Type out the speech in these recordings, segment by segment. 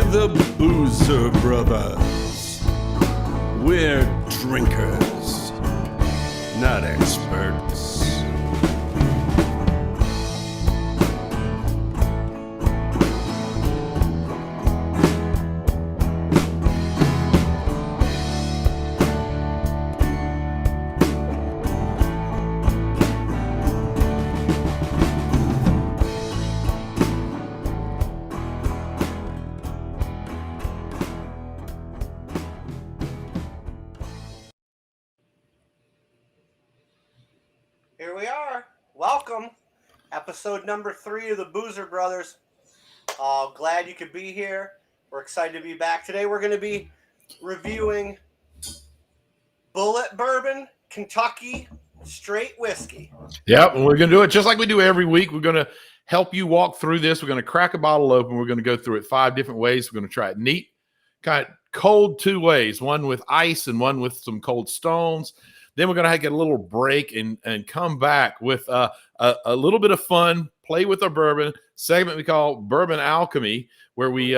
the Boozer Brothers. We're drinkers, not experts. Here we are. Welcome. Episode number 3 of the Boozer Brothers. Glad you could be here. We're excited to be back. Today we're going to be reviewing Bulleit Bourbon, Kentucky Straight Whiskey. Yep, and we're going to do it just like we do every week. We're going to help you walk through this. We're going to crack a bottle open. We're going to go through it 5 different ways. We're going to try it neat, kind of cold 2 ways, one with ice and one with some cold stones. Then we're going to get a little break and come back with a little bit of fun, play with our bourbon segment we call Bourbon Alchemy, where we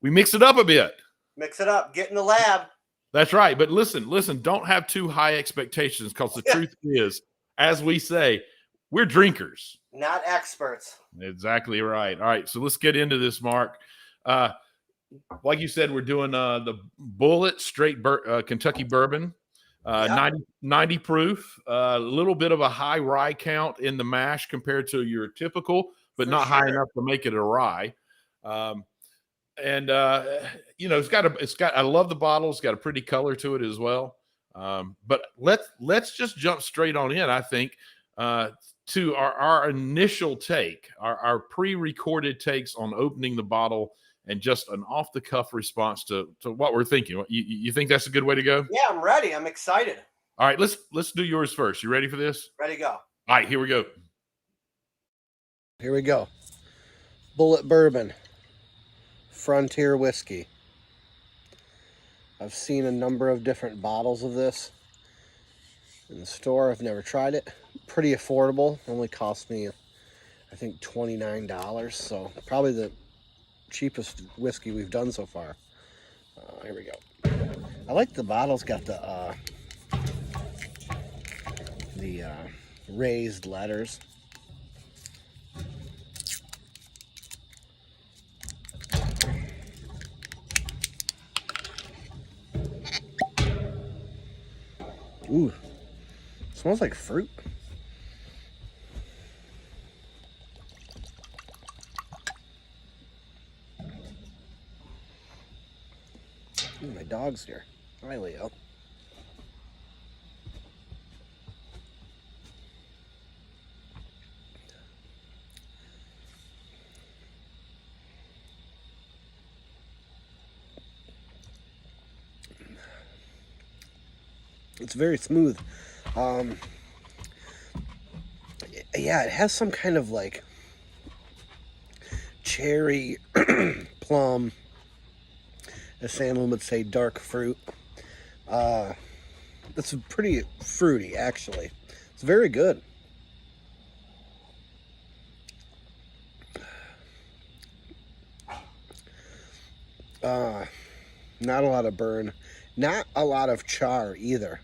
mix it up a bit. Mix it up. Get in the lab. That's right. But listen, don't have too high expectations, because the truth is, as we say, we're drinkers. Not experts. Exactly right. All right, so let's get into this, Mark. Like you said, we're doing the Bulleit Straight Kentucky Bourbon. 90 proof, a little bit of a high rye count in the mash compared to your typical, but not high enough to make it a rye. It's got, I love the bottle. It's got a pretty color to it as well. But let's just jump straight on in, I think, to our initial take, our pre-recorded takes on opening the bottle and just an off-the-cuff response to what we're thinking. You think that's a good way to go? Yeah, I'm ready. I'm excited. All right, let's do yours first. You ready for this? Ready to go. All right, here we go. Here we go. Bulleit Bourbon. Frontier Whiskey. I've seen a number of different bottles of this in the store. I've never tried it. Pretty affordable. Only cost me, I think, $29. So probably the cheapest whiskey we've done so far. Here we go. I like the bottle's got the raised letters. Ooh, smells like fruit. Ooh, my dog's here. Hi, Leo. It's very smooth. Yeah, it has some kind of like cherry, plum, as Sam would say, dark fruit. It's pretty fruity, actually. It's very good. Not a lot of burn. Not a lot of char either.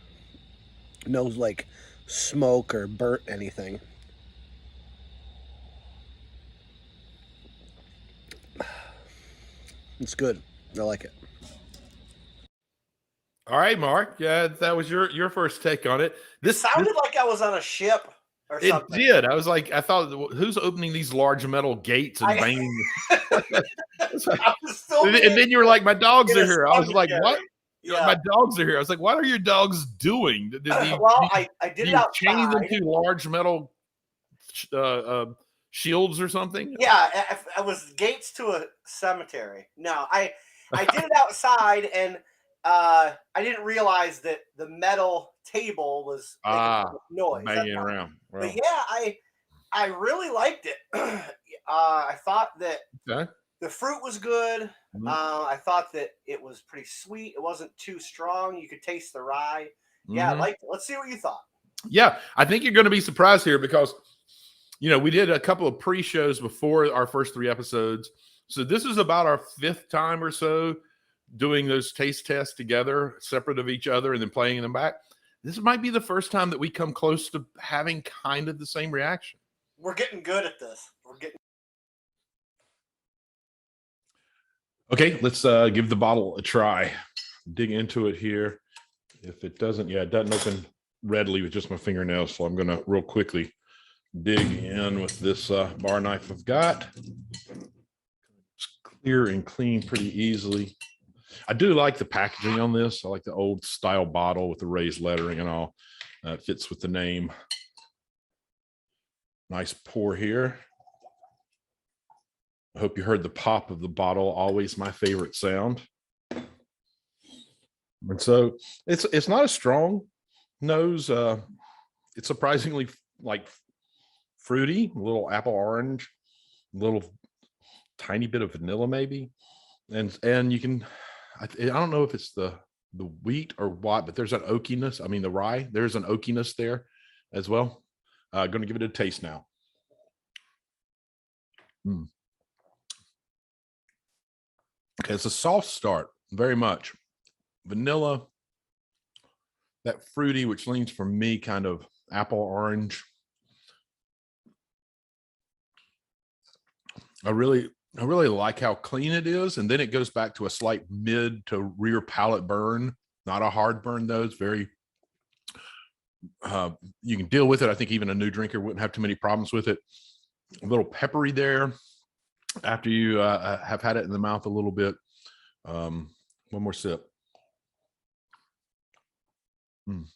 No, like, smoke or burnt anything. It's good. I like it. All right, Mark. Yeah, that was your first take on it. This sounded like I was on a ship or something. It did. I thought, who's opening these large metal gates and banging? And then you were like, my dogs are here. I was like, what? Yeah. My dogs are here. I was like, what are your dogs doing? I did it outside. Chain them to large metal shields or something? Yeah, I was gates to a cemetery. No, I did it outside, and I didn't realize that the metal table was making noise. Banging around. Well. But yeah, I really liked it. I thought that the fruit was good. Mm-hmm. I thought that it was pretty sweet. It wasn't too strong. You could taste the rye. Yeah, I liked it. Let's see what you thought. Yeah, I think you're going to be surprised here because, we did a couple of pre-shows before our first 3 episodes, So this is about our 5th time or so doing those taste tests together, separate of each other, and then playing them back. This might be the first time that we come close to having kind of the same reaction. We're getting good at this. We're getting. Okay, let's give the bottle a try. Dig into it here. If it doesn't, it doesn't open readily with just my fingernails, so I'm going to real quickly dig in with this bar knife I've got. It's clear and clean pretty easily. I do like the packaging on this. I like the old style bottle with the raised lettering and all. It fits with the name. Nice pour here. I hope you heard the pop of the bottle. Always my favorite sound. And so it's not a strong nose. It's surprisingly like fruity, a little apple orange, a little tiny bit of vanilla maybe. And you can, I don't know if it's the wheat or what, but there's an oakiness. I mean, the rye, there's an oakiness there as well. Going to give it a taste now. Okay, it's a soft start, very much. Vanilla, that fruity, which leans for me kind of apple orange. I really like how clean it is, and then it goes back to a slight mid to rear palate burn, not a hard burn though. It's very you can deal with it. I think even a new drinker wouldn't have too many problems with it. A little peppery there after you have had it in the mouth a little bit. One more sip. And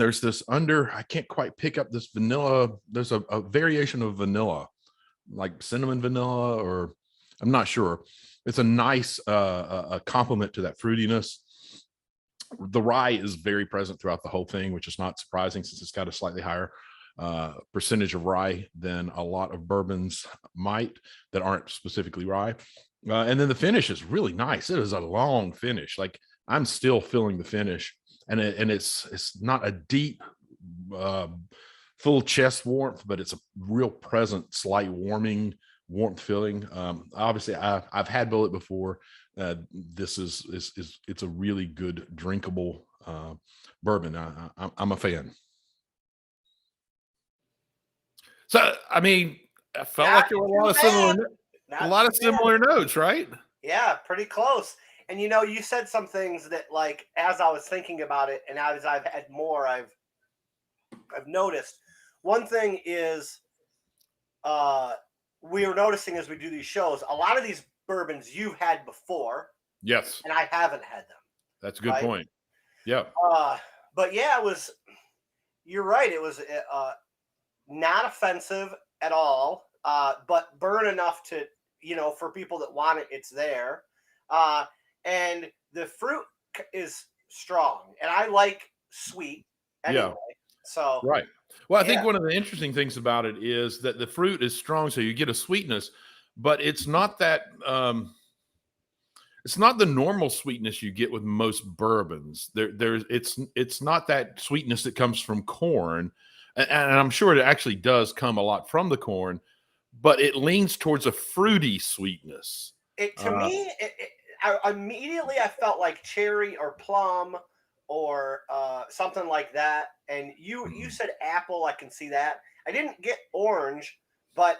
there's this I can't quite pick up this vanilla. There's a variation of vanilla, like cinnamon vanilla, or I'm not sure. It's a nice a complement to that fruitiness. The rye is very present throughout the whole thing, which is not surprising since it's got a slightly higher percentage of rye than a lot of bourbons might that aren't specifically rye. And then the finish is really nice. It is a long finish. Like I'm still feeling the finish, and it's not a deep, full chest warmth, but it's a real present, slight warmth feeling. Obviously, I've had Bulleit before. This is it's a really good drinkable bourbon. I'm a fan. So I mean, I felt like there were a lot of similar notes, right? Yeah, pretty close. And you know, you said some things that, like, as I was thinking about it, and as I've had more, I've noticed. One thing is, we are noticing as we do these shows, a lot of these bourbons you've had before. Yes. And I haven't had them. That's a good point. Yeah. But yeah, you're right. It was not offensive at all, but burn enough to, for people that want it, it's there. And the fruit is strong, and I like sweet anyway. Yeah. So right. Well, I think one of the interesting things about it is that the fruit is strong, so you get a sweetness, but it's not that it's not the normal sweetness you get with most bourbons. It's not that sweetness that comes from corn, and I'm sure it actually does come a lot from the corn, but it leans towards a fruity sweetness. Immediately I felt like cherry or plum or something like that. And you said apple. I can see that. I didn't get orange, but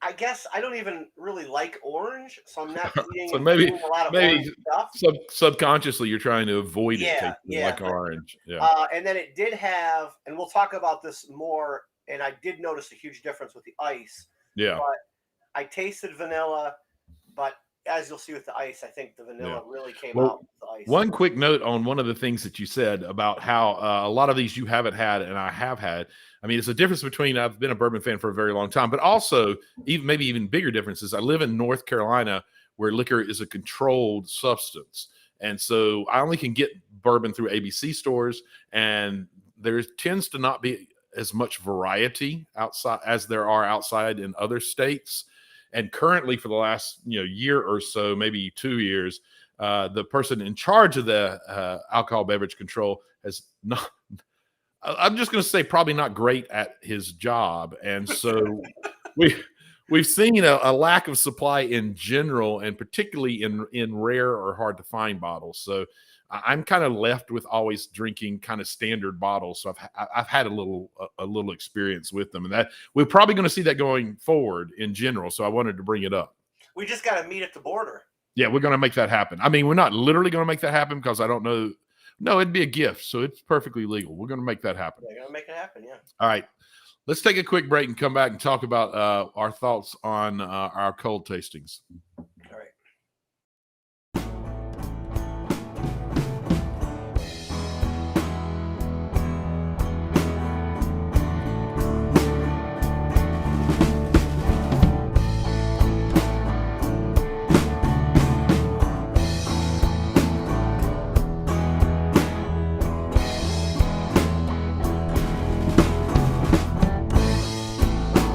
I guess I don't even really like orange, so I'm not eating so maybe a lot of orange stuff. Subconsciously you're trying to avoid it tasting like orange. Yeah. And then it did have, and we'll talk about this more, and I did notice a huge difference with the ice. Yeah. But I tasted vanilla, but as you'll see with the ice, I think the vanilla really came out with the ice. One quick note on one of the things that you said about how a lot of these you haven't had and I have had. I mean, it's a difference between, I've been a bourbon fan for a very long time, but also maybe even bigger differences. I live in North Carolina where liquor is a controlled substance. And so I only can get bourbon through ABC stores, and there tends to not be as much variety outside as there are outside in other states. And currently, for the last year or so, maybe 2 years, the person in charge of the alcohol beverage control has not. I'm just going to say probably not great at his job, and so we've seen a lack of supply in general, and particularly in rare or hard to find bottles. So I'm kind of left with always drinking kind of standard bottles. So I've had a little experience with them, and that we're probably going to see that going forward in general. So I wanted to bring it up. We just got to meet at the border. Yeah, we're going to make that happen. I mean, we're not literally going to make that happen because I don't know. No, it'd be a gift, so it's perfectly legal. We're going to make that happen. We're going to make it happen, yeah. All right. Let's take a quick break and come back and talk about our thoughts on our cold tastings. All right.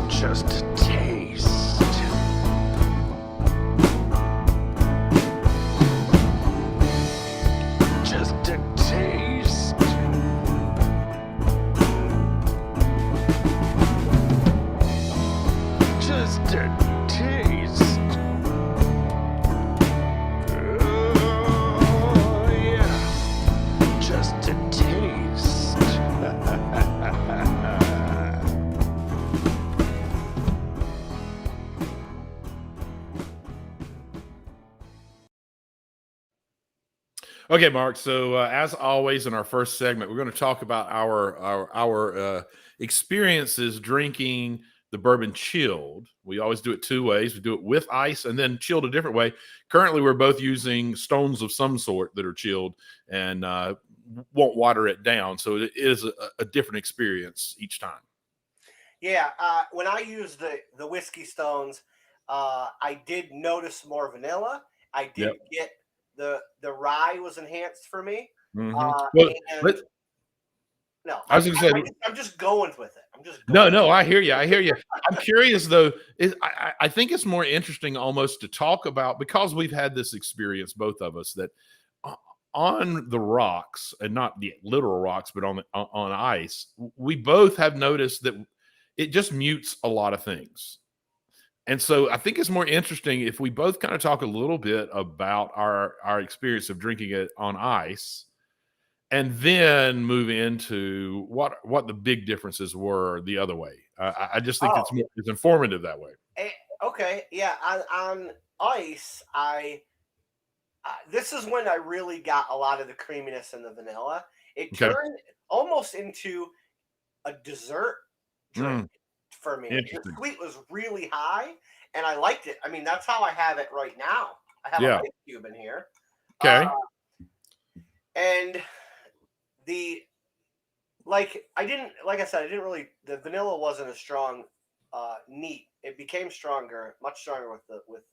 Just a taste. Just a taste. Just a taste. Oh, yeah. Just a taste. Okay, Mark. So as always, in our first segment, we're going to talk about our experiences drinking the bourbon chilled. We always do it two ways. We do it with ice and then chilled a different way. Currently, we're both using stones of some sort that are chilled and won't water it down. So it is a different experience each time. Yeah, when I use the whiskey stones, I did notice more vanilla. I did get the rye was enhanced for me. Mm-hmm. I was going to say, I'm just going with it. I'm just going no. I hear you. I'm curious though. I think it's more interesting almost to talk about, because we've had this experience, both of us, that on the rocks, and not the literal rocks, but on ice, we both have noticed that it just mutes a lot of things. And so I think it's more interesting if we both kind of talk a little bit about our experience of drinking it on ice, and then move into what the big differences were the other way. I just think it's informative that way. Okay, yeah. On ice, this is when I really got a lot of the creaminess and the vanilla. It turned almost into a dessert drink for me. The sweet was really high, and I liked it. I mean, that's how I have it right now. I have a ice cube in here. Okay. And I said, I didn't really, the vanilla wasn't as strong, neat. It became stronger, much stronger with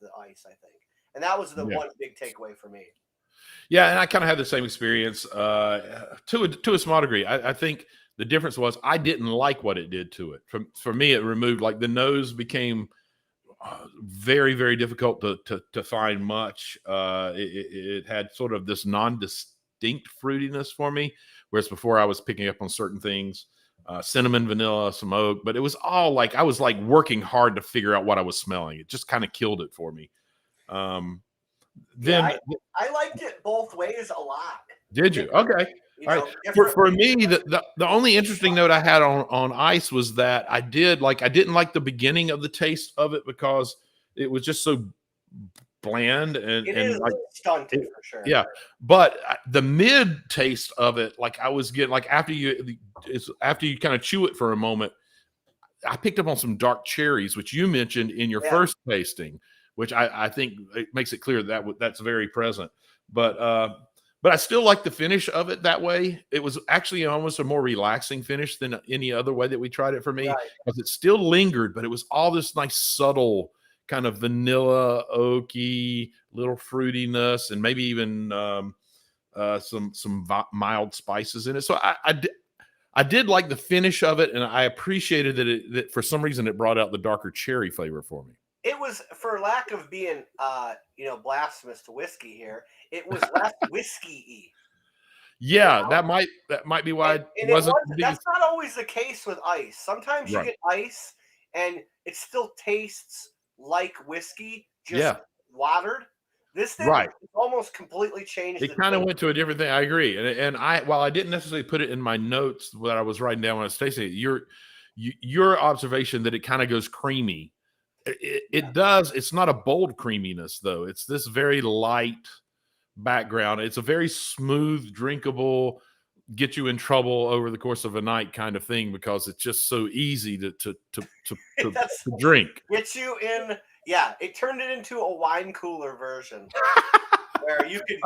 the ice, I think. And that was the one big takeaway for me. Yeah, and I kind of had the same experience to a small degree. I think the difference was I didn't like what it did to it. For me, it removed, like, the nose became very, very difficult to find much. It had sort of this non-distinct fruitiness for me, whereas before I was picking up on certain things, cinnamon, vanilla, some oak, but it was all like I was like working hard to figure out what I was smelling. It just kind of killed it for me. I liked it both ways a lot. Did you? Okay. All right. For me, the only interesting note I had on ice was that I didn't like the beginning of the taste of it because it was just so bland and like stunted for sure. Yeah, but the mid taste of it, like I was getting, like after you kind of chew it for a moment, I picked up on some dark cherries, which you mentioned in your first tasting, which I think it makes it clear that's very present. But I still like the finish of it that way. It was actually almost a more relaxing finish than any other way that we tried it for me, because it still lingered, but it was all this nice subtle kind of vanilla, oaky, little fruitiness, and maybe even some mild spices in it. So I did like the finish of it, and I appreciated that for some reason it brought out the darker cherry flavor for me. It was, for lack of being, blasphemous to whiskey here, it was less whiskey-y. Yeah, know? that might be why And it wasn't the that's biggest. not always the case with ice. Sometimes you Right. get ice and it still tastes like whiskey, just Yeah. watered. This didn't. Right. It almost completely changed the It kind of taste. went to a different thing. I agree. And while I didn't necessarily put it in my notes that I was writing down when I was tasting it, your observation that it kind of goes creamy. It does. It's not a bold creaminess though. It's this very light background. It's a very smooth, drinkable, get you in trouble over the course of a night kind of thing because it's just so easy to drink. Gets you in. Yeah, it turned it into a wine cooler version where you could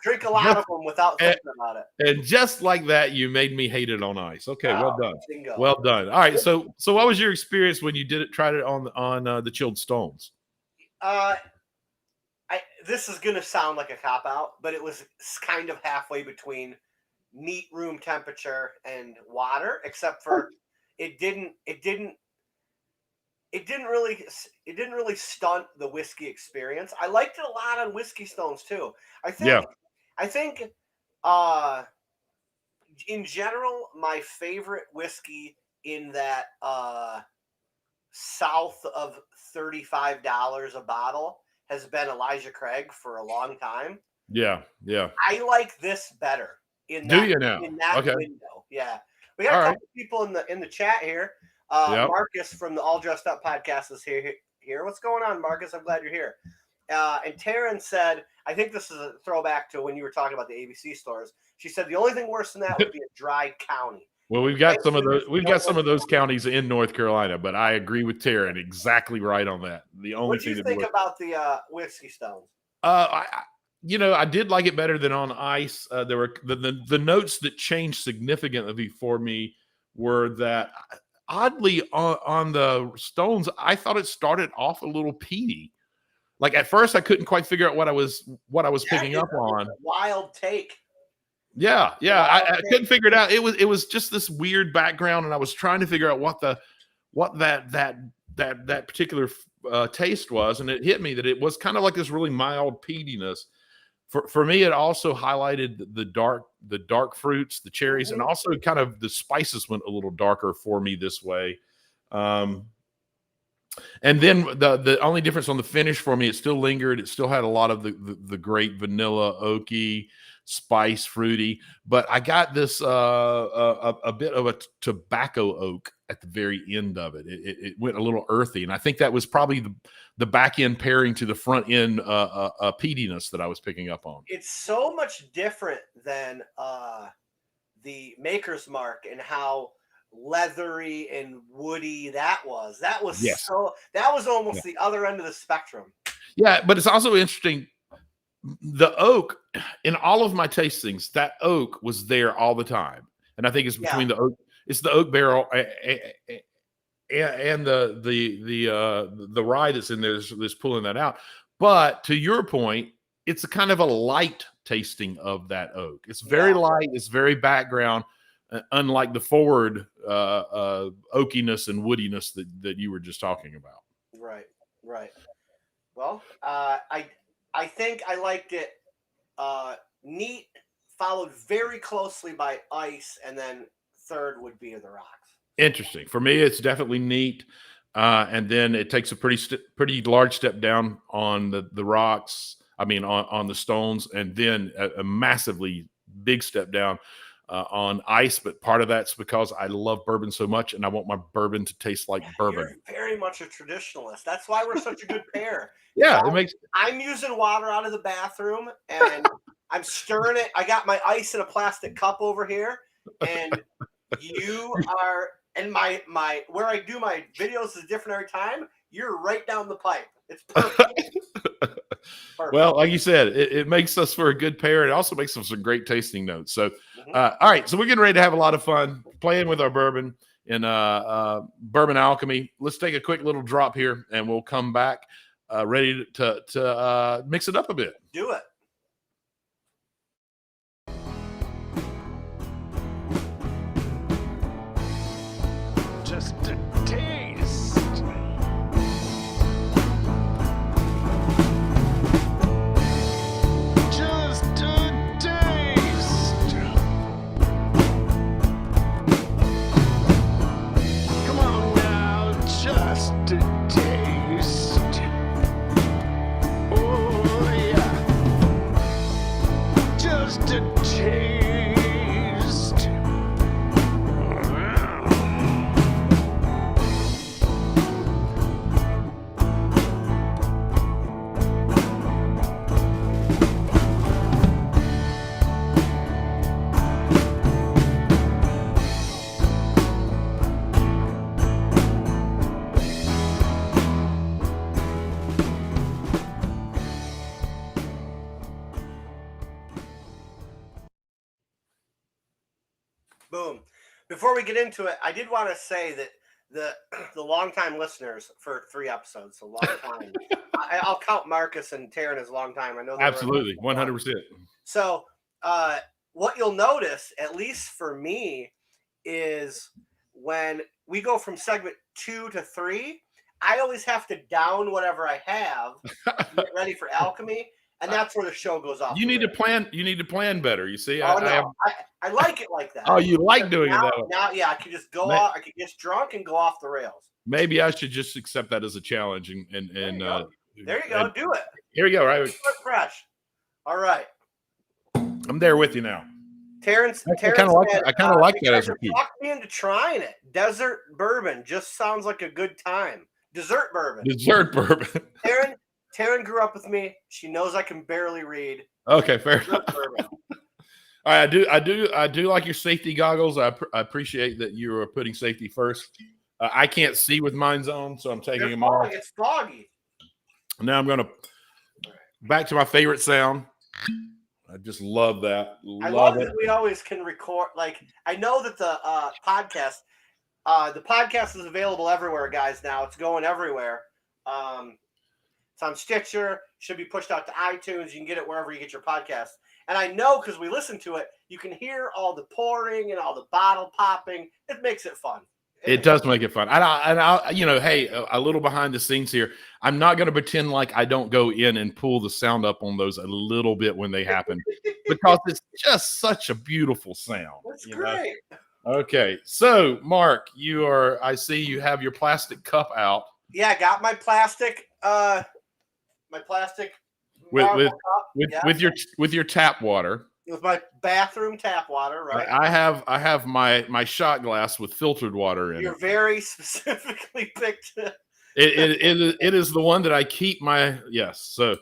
drink a lot of them without thinking about it. And just like that, you made me hate it on ice. Okay, well done. Bingo. Well done. All right, so what was your experience when you tried it on the chilled stones? This is gonna sound like a cop out, but it was kind of halfway between neat room temperature and water, except for it didn't really stunt the whiskey experience. I liked it a lot on whiskey stones too. I think in general, my favorite whiskey in that south of $35 a bottle has been Elijah Craig for a long time. Yeah. I like this better in that window. Yeah. We got a couple people in the chat here. Marcus from the All Dressed Up podcast is here. What's going on, Marcus? I'm glad you're here. And Taryn said, I think this is a throwback to when you were talking about the ABC stores. She said the only thing worse than that would be a dry county. Well, we've got some of those. We've got some of those counties in North Carolina, but I agree with Taryn. Exactly right on that. The only what do you think about the whiskey stones? I did like it better than on ice. There were the notes that changed significantly for me were that oddly on the stones, I thought it started off a little peaty. Like at first, I couldn't quite figure out what I was picking up on. Wild take. Yeah. I couldn't figure it out. It was just this weird background, and I was trying to figure out what that particular taste was, and it hit me that it was kind of like this really mild peatiness. For me, it also highlighted the dark fruits, the cherries, and also kind of the spices went a little darker for me this way. And then the only difference on the finish for me, it still lingered. It still had a lot of the great vanilla, oaky, spice, fruity, but I got this a bit of a tobacco oak at the very end of it. It went a little earthy, and I think that was probably the back end pairing to the front end peatiness that I was picking up on. It's so much different than the Maker's Mark and how leathery and woody that was. That was almost the other end of the spectrum. Yeah, but it's also interesting. The oak in all of my tastings, that oak was there all the time, and I think it's between the oak. It's the oak barrel and the rye that's in there that's pulling that out. But to your point, it's a kind of a light tasting of that oak. It's very light. It's very background, unlike the forward oakiness and woodiness that you were just talking about. Right. Well, I think I liked it neat, followed very closely by ice, and then third would be the rocks. Interesting. For me, it's definitely neat. And then it takes a pretty large step down on the rocks. I mean, on the stones, and then a massively big step down on ice. But part of that's because I love bourbon so much, and I want my bourbon to taste like bourbon. You're very much a traditionalist. That's why we're such a good pair. I'm using water out of the bathroom, and I'm stirring it. I got my ice in a plastic cup over here, and you are. And my where I do my videos is different every time. You're right down the pipe. It's perfect. Well, like you said, it makes us for a good pair. It also makes us some great tasting notes. So, all right. So we're getting ready to have a lot of fun playing with our bourbon in Bourbon Alchemy. Let's take a quick little drop here, and we'll come back ready to mix it up a bit. Do it. Just a taste. Just a taste. just a taste. Boom. Before we get into it, I did want to say that the longtime listeners for 3 episodes, a long time. I'll count Marcus and Taryn as long time. I know they Absolutely, 100%. So what you'll notice, at least for me, is when we go from segment 2 to 3, I always have to down whatever I have to get ready for alchemy, and that's where the show goes off. You need to plan. You need to plan better. You see, I like it like that. Oh, you like doing it that way? Now, yeah, I could just go off. I could get drunk and go off the rails. Maybe I should just accept that as a challenge and there you go. Do it. Here we go. Right, start fresh. All right. I'm there with you now. Terrence I kind of like that as a key. Talk me into trying it. Desert bourbon just sounds like a good time. Dessert bourbon. Taryn grew up with me. She knows I can barely read. Okay, fair enough. All right, I do like your safety goggles. I appreciate that you are putting safety first. I can't see with mine's on, so I'm taking them off. It's foggy. Now I'm going to back to my favorite sound. I just love that. I love that we always can record. Like, I know that the podcast is available everywhere, guys. Now it's going everywhere. It's on Stitcher. Should be pushed out to iTunes. You can get it wherever you get your podcasts. And I know because we listen to it, you can hear all the pouring and all the bottle popping. It makes it fun. It does make it fun. I hey, a little behind the scenes here. I'm not going to pretend like I don't go in and pull the sound up on those a little bit when they happen because it's just such a beautiful sound. That's great. Okay. So, Mark, I see you have your plastic cup out. Yeah, I got my plastic with your tap water. With my bathroom tap water, right? I have my shot glass with filtered water in it. You're very specifically picked. It is the one that I keep my yes. So,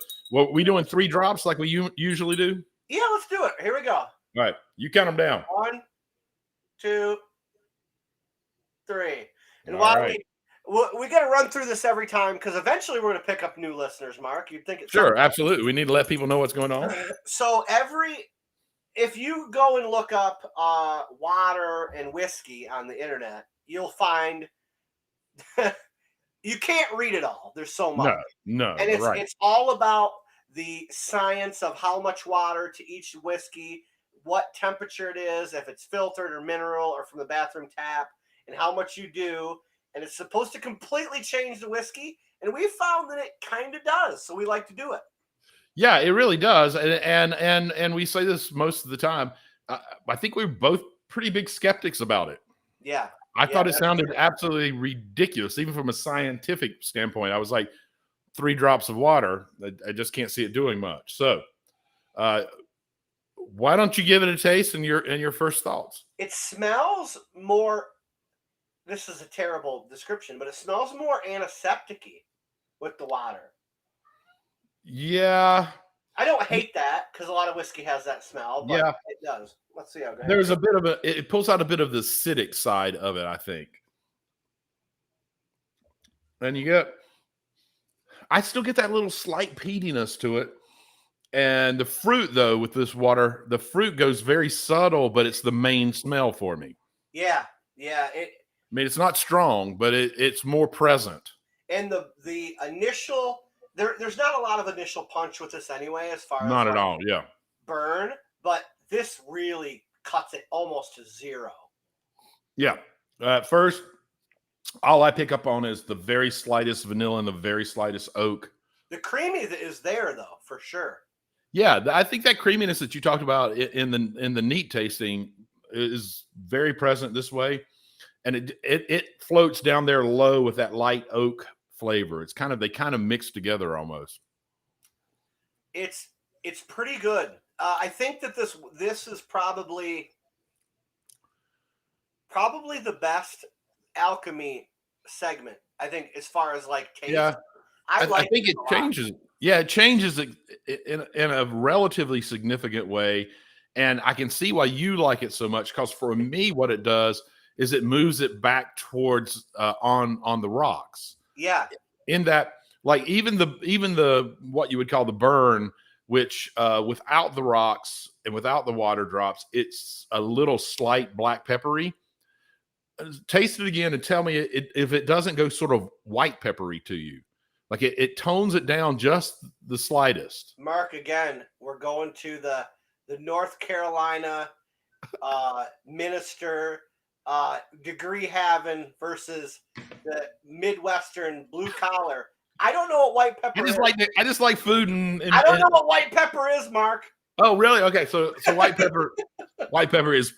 we doing 3 drops like we usually do? Yeah, let's do it. Here we go. All right, you count them down. 1, 2, 3. And All while right. we got to run through this every time because eventually we're going to pick up new listeners. Mark, you'd think it's sure, absolutely. We need to let people know what's going on. So if you go and look up water and whiskey on the internet, you'll find you can't read it all. There's so much. No, and it's all about the science of how much water to each whiskey, what temperature it is, if it's filtered or mineral or from the bathroom tap, and how much you do. And it's supposed to completely change the whiskey, and we found that it kind of does. So we like to do it. Yeah, it really does, and we say this most of the time. I think we're both pretty big skeptics about it. Yeah, I thought it sounded absolutely ridiculous, even from a scientific standpoint. I was like, 3 drops of water. I just can't see it doing much. So, why don't you give it a taste and your first thoughts? It smells more. This is a terrible description, but it smells more antiseptic-y with the water. Yeah. I don't hate that because a lot of whiskey has that smell, but yeah, it does. Let's see how good. There's a bit of it pulls out a bit of the acidic side of it, I think. And I still get that little slight peatiness to it. And the fruit, though, with this water, the fruit goes very subtle, but it's the main smell for me. Yeah. I mean, it's not strong, but it's more present. And the initial, there's not a lot of initial punch with this anyway, as far as not at all, yeah. Burn, but this really cuts it almost to 0. Yeah. At first, all I pick up on is the very slightest vanilla and the very slightest oak. The creamy is there, though, for sure. Yeah, I think that creaminess that you talked about in the neat tasting is very present this way. And it floats down there low with that light oak flavor. They kind of mix together almost. It's pretty good. I think that this is probably the best alchemy segment. I think as far as like taste. Yeah, I think it changes. Yeah, it changes in a relatively significant way, and I can see why you like it so much. Because for me, what it does is it moves it back towards on the rocks. Yeah. In that, like even the what you would call the burn, which without the rocks and without the water drops, it's a little slight black peppery. Taste it again and tell me if it doesn't go sort of white peppery to you. Like it tones it down just the slightest. Mark, again, we're going to the North Carolina minister degree having versus the Midwestern blue collar. I don't know what white pepper is. I just like food and I don't know what white pepper is, Mark. Oh, really? Okay, so white pepper is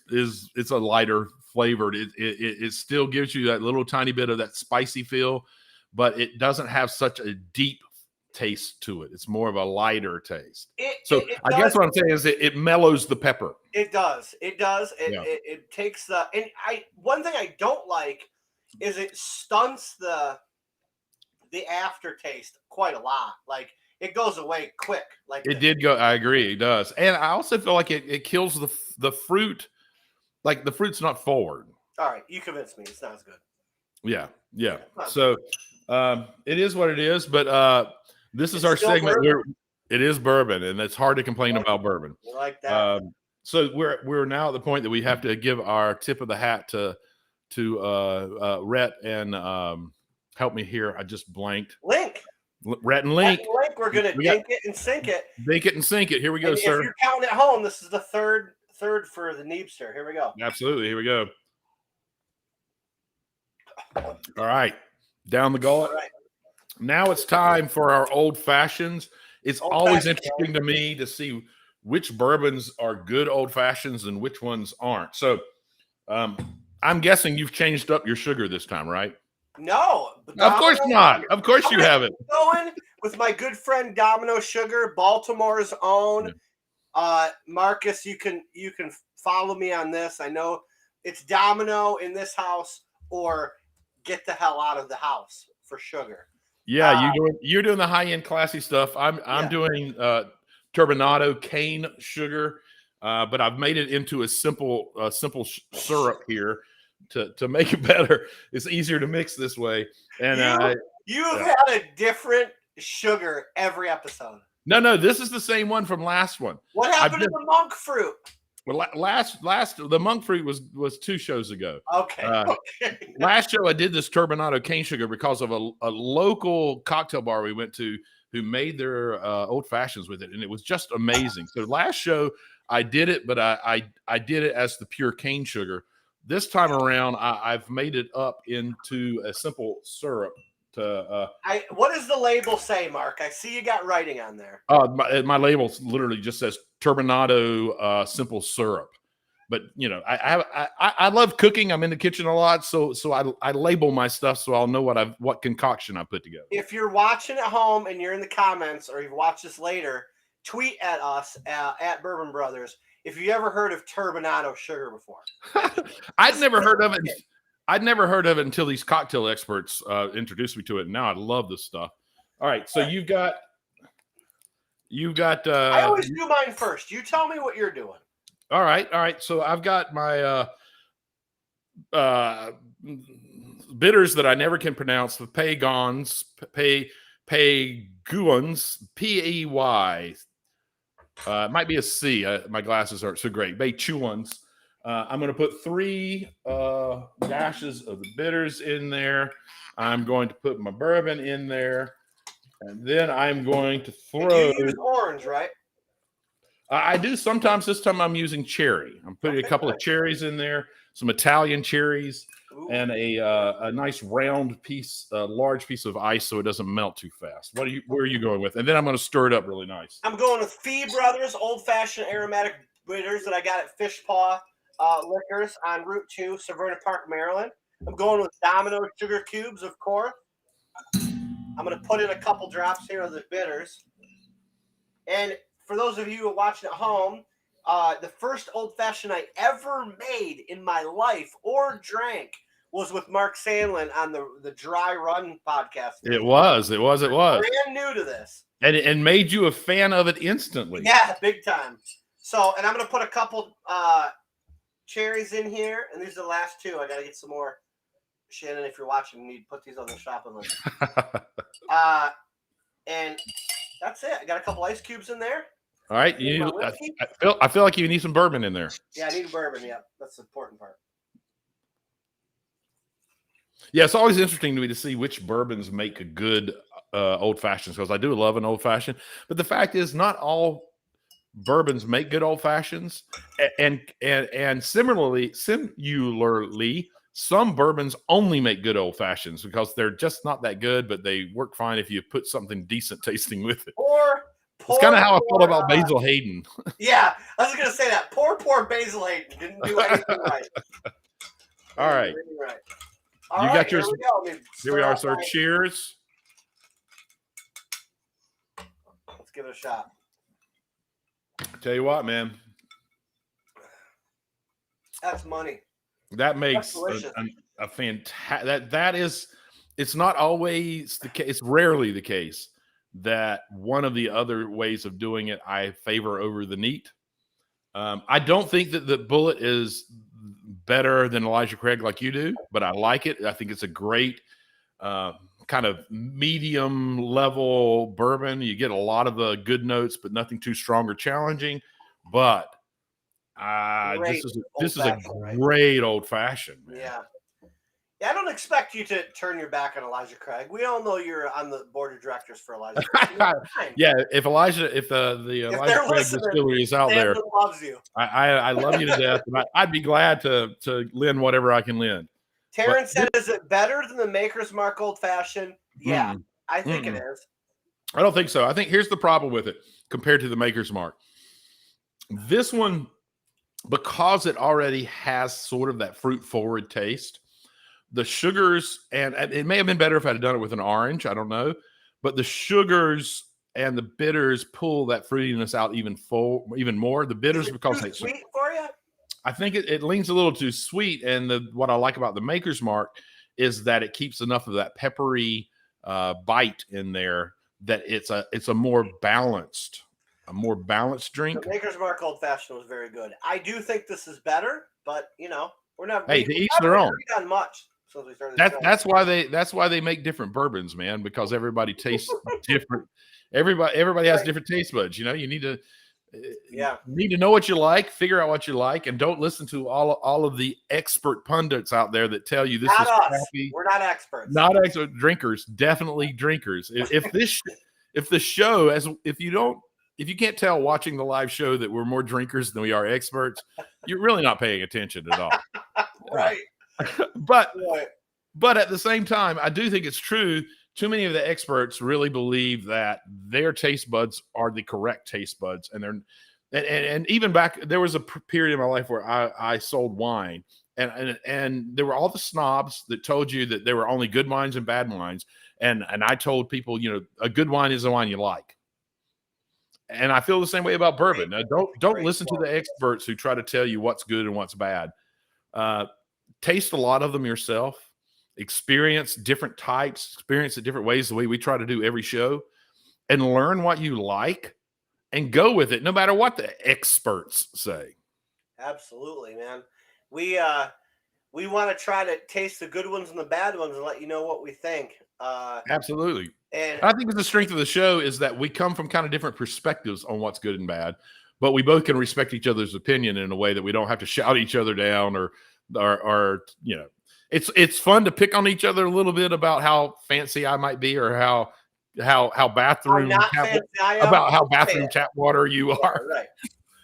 it's a lighter flavored. It still gives you that little tiny bit of that spicy feel, but it doesn't have such a deep taste to it. It's more of a lighter taste. I guess what I'm saying is it mellows the pepper. It does. It takes the one thing I don't like is it stunts the aftertaste quite a lot. Like it goes away quick. Like it did go. I agree. It does, and I also feel like it kills the fruit. Like the fruit's not forward. All right, you convinced me. It's not as good. Yeah. So it is what it is. But this is our segment. It is bourbon, and it's hard to complain about bourbon. I like that. So we're now at the point that we have to give our tip of the hat to Rhett and help me here. I just blanked. Rhett and Link. We're gonna dink it and sink it. Dink it and sink it. Here we go, sir. If you're counting at home, this is the third for the Neebster. Here we go. Absolutely. Here we go. All right. Down the gullet. All right. Now it's time for our old fashions. It's always interesting to me to see which bourbons are good old fashions and which ones aren't. So I'm guessing you've changed up your sugar this time, right? No. Of course not. Of course you haven't. Going with my good friend Domino Sugar, Baltimore's own. Marcus, you can follow me on this. I know it's Domino in this house or get the hell out of the house for sugar. Yeah, you're doing the high end classy stuff. I'm doing turbinado cane sugar, but I've made it into a simple syrup here to make it better. It's easier to mix this way. And you've had a different sugar every episode. No, this is the same one from last one. What happened to the monk fruit? Well, the monk fruit was 2 shows ago. Okay. Last show I did this turbinado cane sugar because of a local cocktail bar we went to who made their old fashions with it, and it was just amazing. So last show I did it, but I did it as the pure cane sugar. This time around, I've made it up into a simple syrup. What does the label say, Mark? I see you got writing on there. My label literally just says turbinado simple syrup. But I love cooking. I'm in the kitchen a lot, so I label my stuff so I'll know what concoction I put together. If you're watching at home and you're in the comments, or you've watched this later, tweet at us at Bourbon Brothers if you ever heard of turbinado sugar before. I'd never heard of it. I'd never heard of it until these cocktail experts introduced me to it. And now I love this stuff. All right, so you've got. I always do mine first. You tell me what you're doing. All right. So I've got my bitters that I never can pronounce. The Paygons, Paygons, Pey. It might be a C. My glasses aren't so great. Baychuans. I'm going to put 3 dashes of the bitters in there. I'm going to put my bourbon in there. And then I'm going to throw. And you use orange, right? I do sometimes. This time I'm using cherry. I'm putting a couple of cherries in there, some Italian cherries, and a nice round piece, large piece of ice so it doesn't melt too fast. Where are you going with? And then I'm going to stir it up really nice. I'm going with Fee Brothers Old Fashioned Aromatic Bitters that I got at Fish Paw Liquors on Route 2, Severna Park, Maryland. I'm going with Domino Sugar Cubes, of course. I'm going to put in a couple drops here of the bitters. And for those of you who are watching at home, the first old fashioned I ever made in my life or drank was with Mark Sandlin on the Dry Run podcast. It was. Brand new to this. And made you a fan of it instantly. Yeah, big time. So, and I'm going to put a couple cherries in here, and these are the last two. I got to get some more. Shannon, if you're watching, you need to put these on the shopping list. And that's it. I got a couple ice cubes in there. All right. I feel like you need some bourbon in there. Yeah, I need bourbon. Yeah, that's the important part. Yeah, it's always interesting to me to see which bourbons make a good old fashioned, because I do love an old fashioned. But the fact is, not all bourbons make good old fashions, and similarly, some bourbons only make good old fashions because they're just not that good, but they work fine if you put something decent tasting with it. It's kind of how I felt about Basil Hayden. Yeah, I was going to say that. Poor Basil Hayden didn't do anything right. All right. Right. You got yours. Here we are, sir. Cheers. Let's give it a shot. Tell you what, man. That's money. That makes a fantastic. That is. It's not always the case. It's rarely the case that one of the other ways of doing it I favor over the neat. I don't think that the Bulleit is better than Elijah Craig like you do, but I like it. I think it's a great kind of medium level bourbon. You get a lot of the good notes, but nothing too strong or challenging. But this is a great old fashioned. Yeah. Yeah, I don't expect you to turn your back on Elijah Craig. We all know you're on the board of directors for Elijah Craig. Yeah, if the Elijah Craig distillery is out there, loves you. I love you to death. And I'd be glad to lend whatever I can lend. Terrence said, "Is it better than the Maker's Mark Old Fashioned?" Yeah, I think it is. I don't think so. I think here's the problem with it compared to the Maker's Mark. This one, because it already has sort of that fruit forward taste. The sugars, and it may have been better if I'd done it with an orange. I don't know. But the sugars and the bitters pull that fruitiness out even more. The bitters, because too sweet for you? I think it leans a little too sweet. And what I like about the Maker's Mark is that it keeps enough of that peppery bite in there that it's a more balanced drink. The Maker's Mark Old Fashioned was very good. I do think this is better, but we're not. Hey, to each their own. Done much. That's why they make different bourbons, man, because everybody tastes different. Everybody has different taste buds. You need to know what you like, figure out what you like, and don't listen to all of the expert pundits out there that tell you this not is us. crappy. We're not experts. Not expert drinkers, definitely drinkers. If the show, if you can't tell watching the live show that we're more drinkers than we are experts, you're really not paying attention at all. Right. But at the same time, I do think it's true. Too many of the experts really believe that their taste buds are the correct taste buds, and even back there was a period in my life where I sold wine, and there were all the snobs that told you that there were only good wines and bad wines, and I told people, a good wine is the wine you like. And I feel the same way about bourbon. Now, don't listen to the experts who try to tell you what's good and what's bad. Taste a lot of them yourself, experience different types, experience it different ways, the way we try to do every show, and learn what you like and go with it, no matter what the experts say. Absolutely, man. We want to try to taste the good ones and the bad ones and let you know what we think. Absolutely. And I think the strength of the show is that we come from kind of different perspectives on what's good and bad, but we both can respect each other's opinion in a way that we don't have to shout each other down or it's fun to pick on each other a little bit about how fancy I might be or how bathroom tap water you are. Right.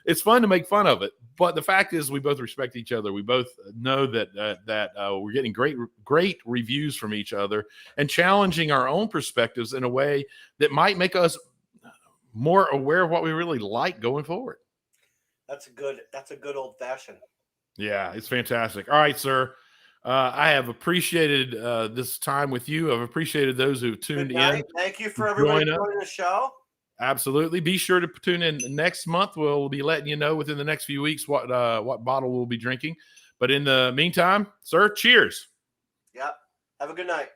It's fun to make fun of it, but the fact is we both respect each other. We both know that we're getting great reviews from each other and challenging our own perspectives in a way that might make us more aware of what we really like going forward. That's a good old fashioned. Yeah, it's fantastic. All right, sir. I have appreciated this time with you. I've appreciated those who tuned in. Thank you for everybody joining the show. Absolutely. Be sure to tune in next month. We'll be letting you know within the next few weeks what bottle we'll be drinking. But in the meantime, sir, cheers. Yep. Have a good night.